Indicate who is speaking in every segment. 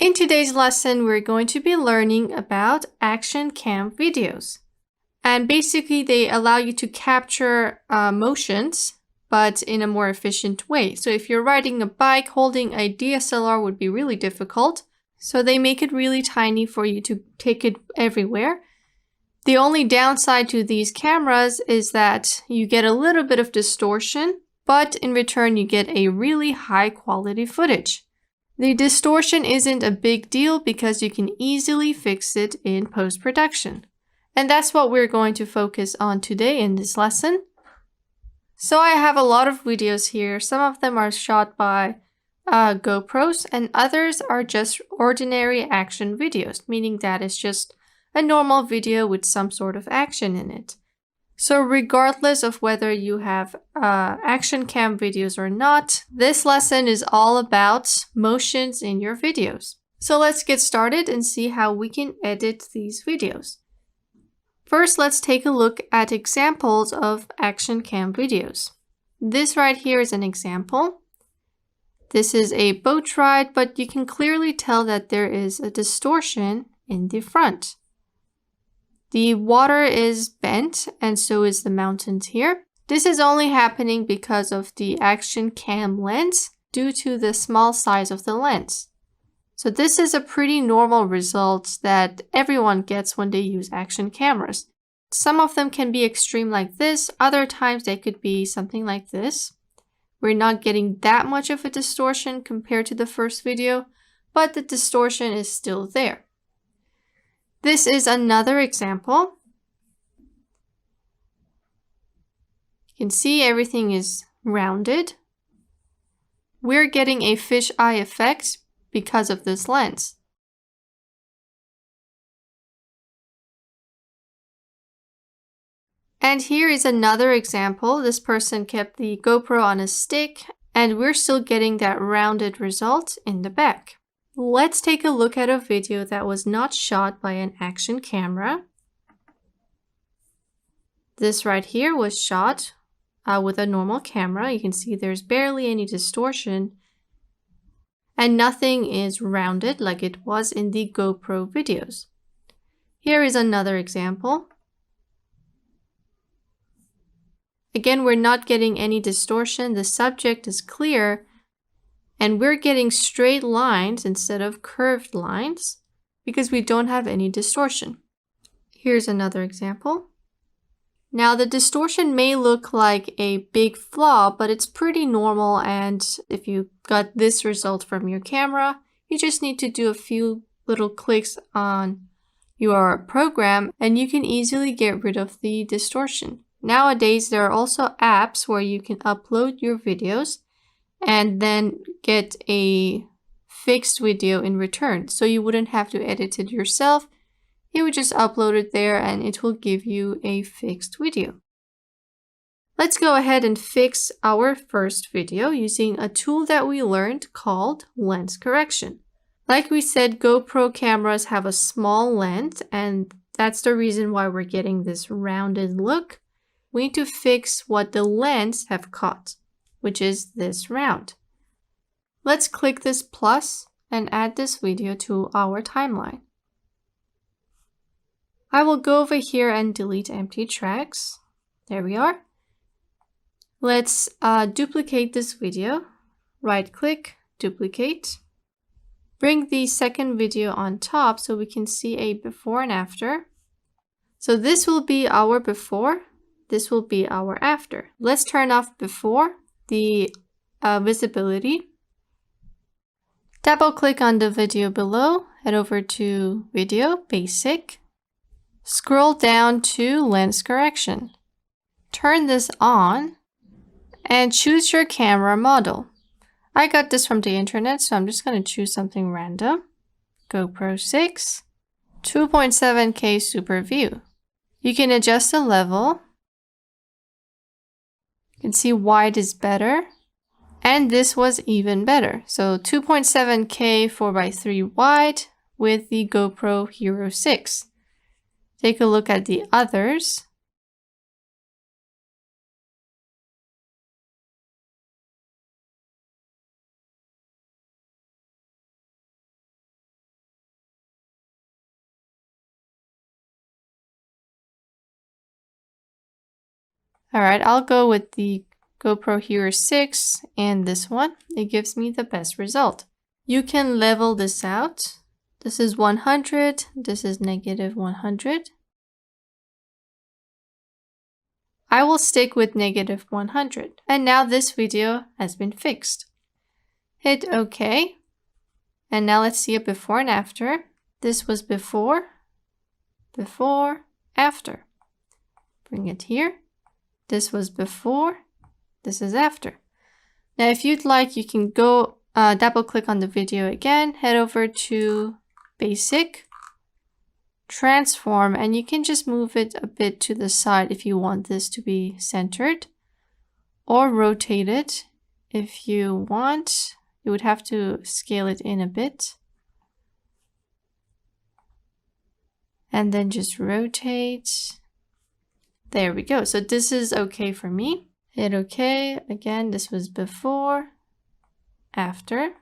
Speaker 1: In today's lesson, we're going to be learning about action cam videos. And basically, they allow you to capture motions, but in a more efficient way. So if you're riding a bike, holding a DSLR would be really difficult. So they make it really tiny for you to take it everywhere. The only downside to these cameras is that you get a little bit of distortion, but in return, you get a really high quality footage. The distortion isn't a big deal because you can easily fix it in post-production. And that's what we're going to focus on today in this lesson. So I have a lot of videos here. Some of them are shot by GoPros and others are just ordinary action videos, meaning that it's just a normal video with some sort of action in it. So regardless of whether you have action cam videos or not, this lesson is all about motions in your videos. So let's get started and see how we can edit these videos. First, let's take a look at examples of action cam videos. This right here is an example. This is a boat ride, but you can clearly tell that there is a distortion in the front. The water is bent and so is the mountains here. This is only happening because of the action cam lens due to the small size of the lens. So this is a pretty normal result that everyone gets when they use action cameras. Some of them can be extreme like this, other times they could be something like this. We're not getting that much of a distortion compared to the first video, but the distortion is still there. This is another example. You can see everything is rounded. We're getting a fisheye effect because of this lens. And here is another example. This person kept the GoPro on a stick, and we're still getting that rounded result in the back. Let's take a look at a video that was not shot by an action camera. This right here was shot with a normal camera. You can see there's barely any distortion and nothing is rounded like it was in the GoPro videos. Here is another example. Again, we're not getting any distortion. The subject is clear. And we're getting straight lines instead of curved lines because we don't have any distortion. Here's another example. Now the distortion may look like a big flaw, but it's pretty normal, and if you got this result from your camera, you just need to do a few little clicks on your program and you can easily get rid of the distortion. Nowadays, there are also apps where you can upload your videos and then get a fixed video in return. So you wouldn't have to edit it yourself. You would just upload it there and it will give you a fixed video. Let's go ahead and fix our first video using a tool that we learned called lens correction. Like we said, GoPro cameras have a small lens and that's the reason why we're getting this rounded look. We need to fix what the lens have caught, which is this round. Let's click this plus and add this video to our timeline. I will go over here and delete empty tracks. There we are. Let's duplicate this video. Right click, duplicate. Bring the second video on top so we can see a before and after. So this will be our before. This will be our after. Let's turn off before, the visibility. Double click on the video below, head over to video, basic. Scroll down to lens correction. Turn this on and choose your camera model. I got this from the internet, so I'm just going to choose something random. GoPro 6, 2.7K Super View. You can adjust the level. You can see wide is better, and this was even better. So 2.7K 4x3 wide with the GoPro Hero 6. Take a look at the others. All right, I'll go with the GoPro Hero 6 and this one. It gives me the best result. You can level this out. This is 100, this is negative 100. I will stick with negative 100. And now this video has been fixed. Hit OK. And now let's see a before and after. This was before, after. Bring it here. This was before, this is after. Now if you'd like, you can go double click on the video again, head over to Basic, Transform, and you can just move it a bit to the side if you want this to be centered, or rotate it if you want. You would have to scale it in a bit. And then just rotate. There we go. So this is okay for me. Hit OK. Again, this was before, after.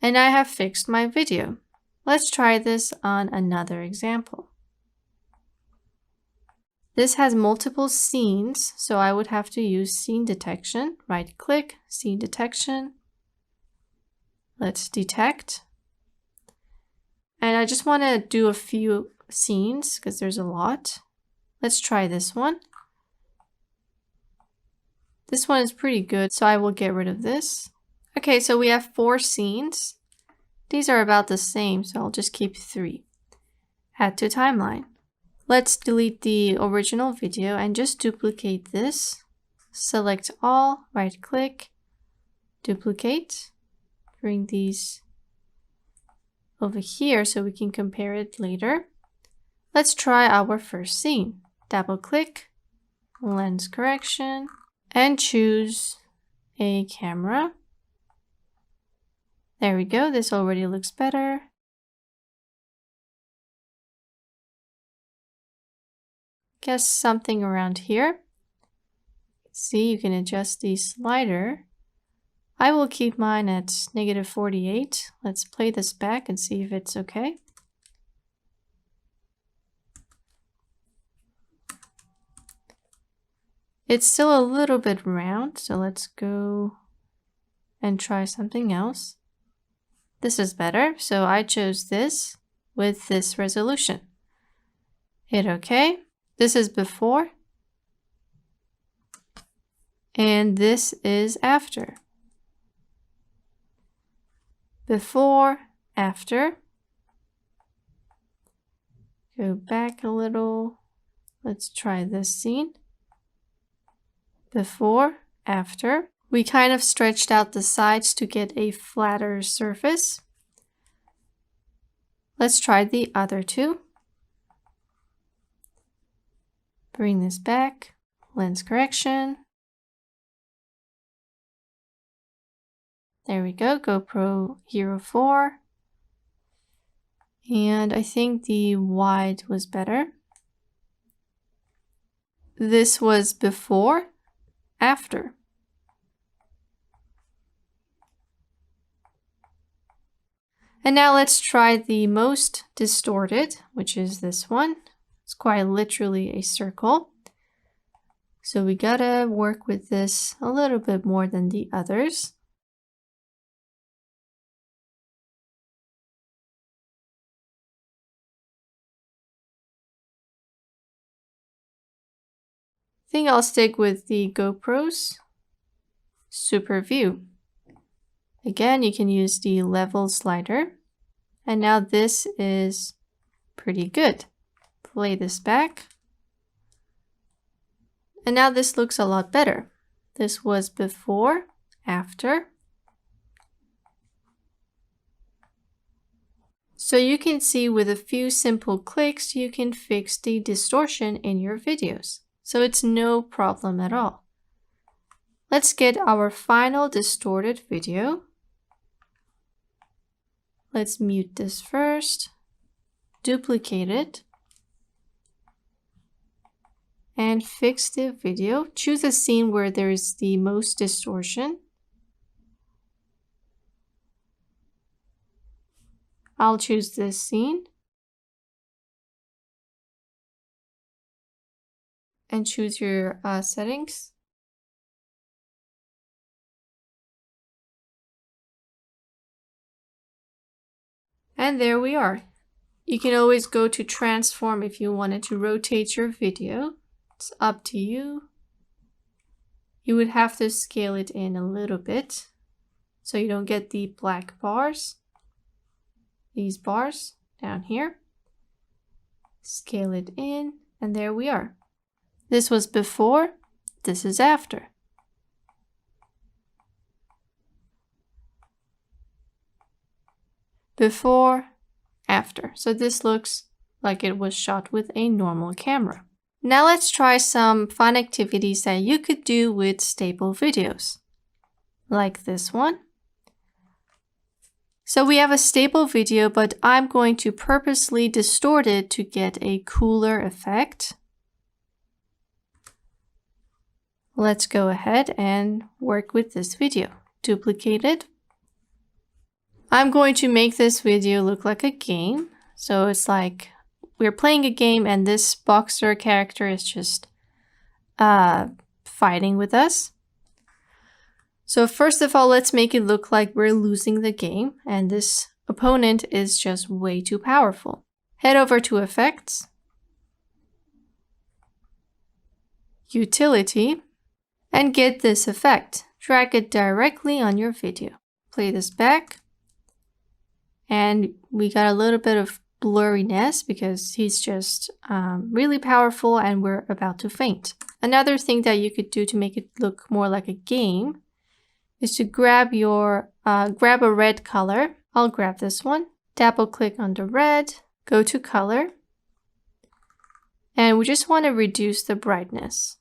Speaker 1: And I have fixed my video. Let's try this on another example. This has multiple scenes, so I would have to use scene detection. Right click, scene detection. Let's detect. And I just want to do a few scenes because there's a lot. Let's try this one. This one is pretty good, so I will get rid of this. Okay, so we have 4 scenes. These are about the same, so I'll just keep 3. Add to timeline. Let's delete the original video and just duplicate this. Select all, right click, duplicate. Bring these over here so we can compare it later. Let's try our first scene. Double click, lens correction, and choose a camera. There we go, this already looks better. Guess something around here. See, you can adjust the slider. I will keep mine at negative 48. Let's play this back and see if it's okay. It's still a little bit round, so let's go and try something else. This is better, so I chose this with this resolution. Hit OK. This is before, and this is after. Before, after. Go back a little. Let's try this scene. Before, after. We kind of stretched out the sides to get a flatter surface. Let's try the other two. Bring this back, lens correction. There we go, GoPro Hero 4. And I think the wide was better. This was before, after. And now let's try the most distorted, which is this one. It's quite literally a circle. So we gotta work with this a little bit more than the others. I think I'll stick with the GoPro's Super View. Again, you can use the level slider. And now this is pretty good. Play this back. And now this looks a lot better. This was before, after. So you can see with a few simple clicks, you can fix the distortion in your videos. So it's no problem at all. Let's get our final distorted video. Let's mute this first, duplicate it, and fix the video. Choose a scene where there is the most distortion. I'll choose this scene. and choose your settings. And there we are. You can always go to transform if you wanted to rotate your video. It's up to you. You would have to scale it in a little bit so you don't get the black bars. These bars down here. Scale it in, and there we are. This was before, this is after. Before, after. So this looks like it was shot with a normal camera. Now let's try some fun activities that you could do with stable videos, like this one. So we have a stable video, but I'm going to purposely distort it to get a cooler effect. Let's go ahead and work with this video. Duplicate it. I'm going to make this video look like a game. So it's like we're playing a game and this boxer character is just fighting with us. So first of all, let's make it look like we're losing the game and this opponent is just way too powerful. Head over to Effects, Utility, and get this effect. Drag it directly on your video. Play this back. And we got a little bit of blurriness because he's just really powerful and we're about to faint. Another thing that you could do to make it look more like a game is to grab a red color. I'll grab this one. Double click on the red, go to color, and we just want to reduce the brightness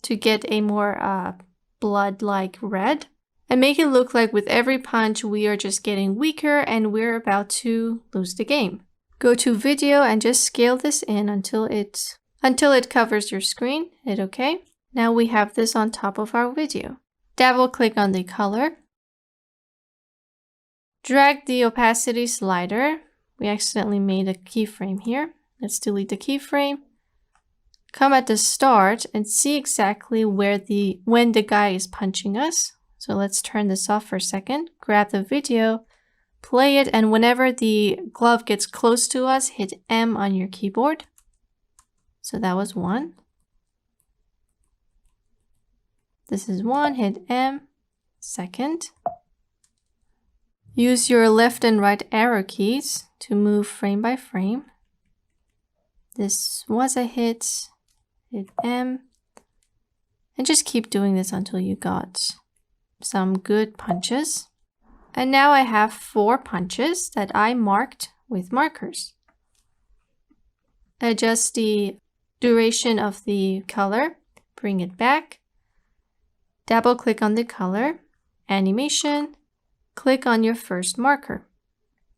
Speaker 1: to get a more blood-like red. And make it look like with every punch we are just getting weaker and we're about to lose the game. Go to video and just scale this in until it covers your screen. Hit OK. Now we have this on top of our video. Double click on the color. Drag the opacity slider. We accidentally made a keyframe here. Let's delete the keyframe. Come at the start and see exactly when the guy is punching us. So let's turn this off for a second, grab the video, play it, and whenever the glove gets close to us, hit M on your keyboard. So that was 1. This is 1, hit M, second. Use your left and right arrow keys to move frame by frame. This was a hit M, and just keep doing this until you got some good punches. And now I have 4 punches that I marked with markers. Adjust the duration of the color, bring it back, double click on the color, animation, click on your first marker.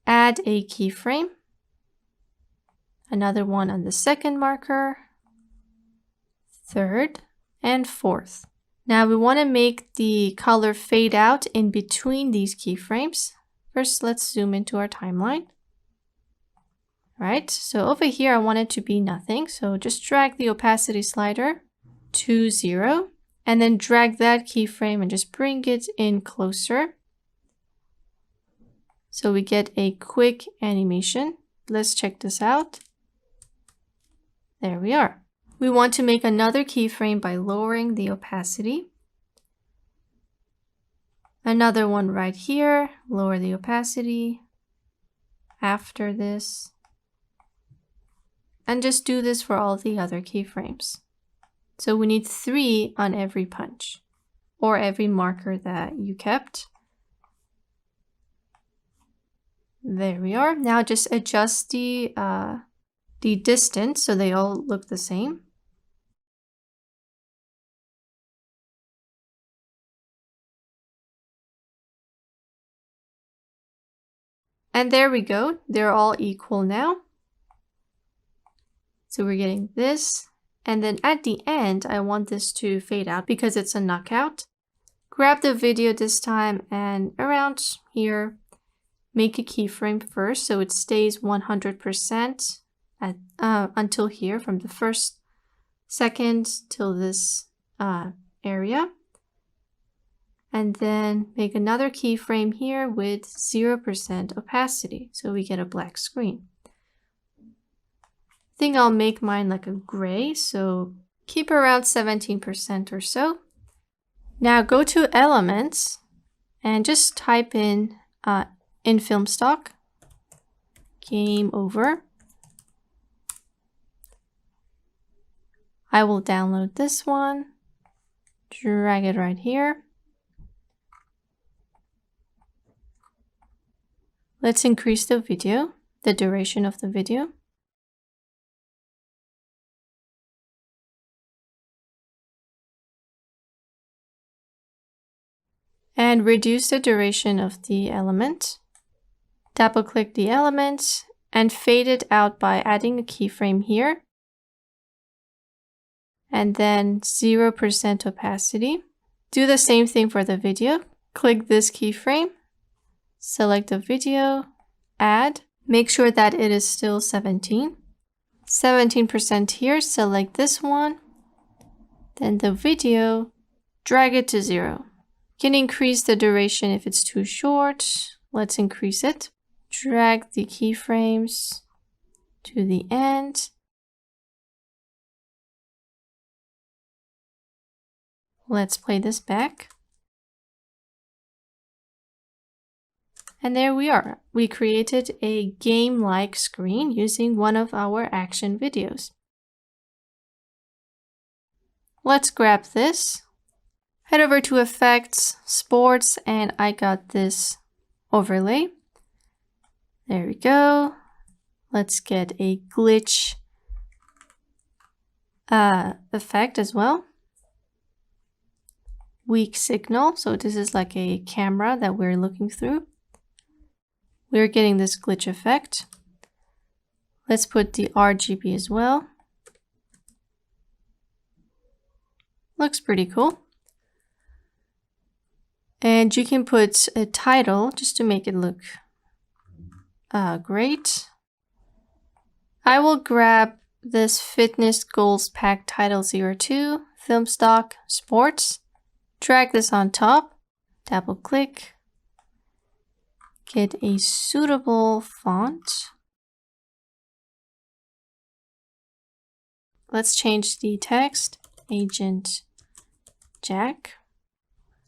Speaker 1: Add a keyframe, another one on the second marker, third, and fourth. Now we want to make the color fade out in between these keyframes. First, let's zoom into our timeline. Right, so over here I want it to be nothing. So just drag the opacity slider to 0 and then drag that keyframe and just bring it in closer. So we get a quick animation. Let's check this out. There we are. We want to make another keyframe by lowering the opacity. Another one right here, lower the opacity. After this. And just do this for all the other keyframes. So we need 3 on every punch or every marker that you kept. There we are. Now just adjust the distance so they all look the same. And there we go. They're all equal now. So we're getting this. And then at the end, I want this to fade out because it's a knockout. Grab the video this time and around here, make a keyframe first so it stays 100% until here from the first second till this area. And then make another keyframe here with 0% opacity, so we get a black screen. I think I'll make mine like a gray, so keep around 17% or so. Now go to Elements and just type in film stock, Game Over. I will download this one, drag it right here. Let's increase the video, the duration of the video. And reduce the duration of the element. Double click the element and fade it out by adding a keyframe here. And then 0% opacity. Do the same thing for the video. Click this keyframe, select the video, add. Make sure that it is still 17. 17% here, select this one. Then the video, drag it to 0. You can increase the duration if it's too short. Let's increase it. Drag the keyframes to the end. Let's play this back. And there we are. We created a game-like screen using one of our action videos. Let's grab this. Head over to Effects, Sports, and I got this overlay. There we go. Let's get a glitch effect as well. Weak signal, so this is like a camera that we're looking through. We're getting this glitch effect. Let's put the RGB as well. Looks pretty cool. And you can put a title just to make it look great. I will grab this Fitness Goals Pack Title 02, Film Stock, Sports. Drag this on top, double click, get a suitable font. Let's change the text, Agent Jack.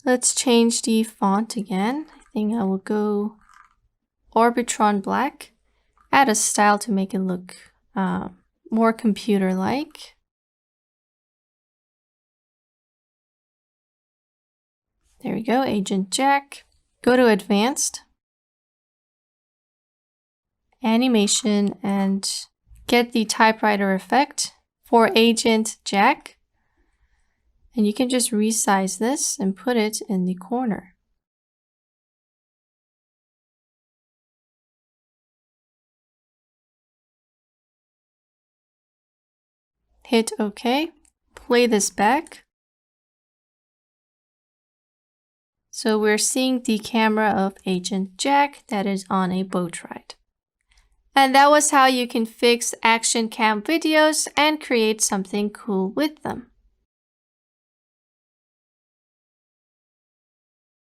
Speaker 1: Let's change the font again. I think I will go Orbitron Black. Add a style to make it look more computer-like. There we go, Agent Jack. Go to Advanced, Animation, and get the typewriter effect for Agent Jack. And you can just resize this and put it in the corner. Hit OK. Play this back. So we're seeing the camera of Agent Jack that is on a boat ride. And that was how you can fix action cam videos and create something cool with them.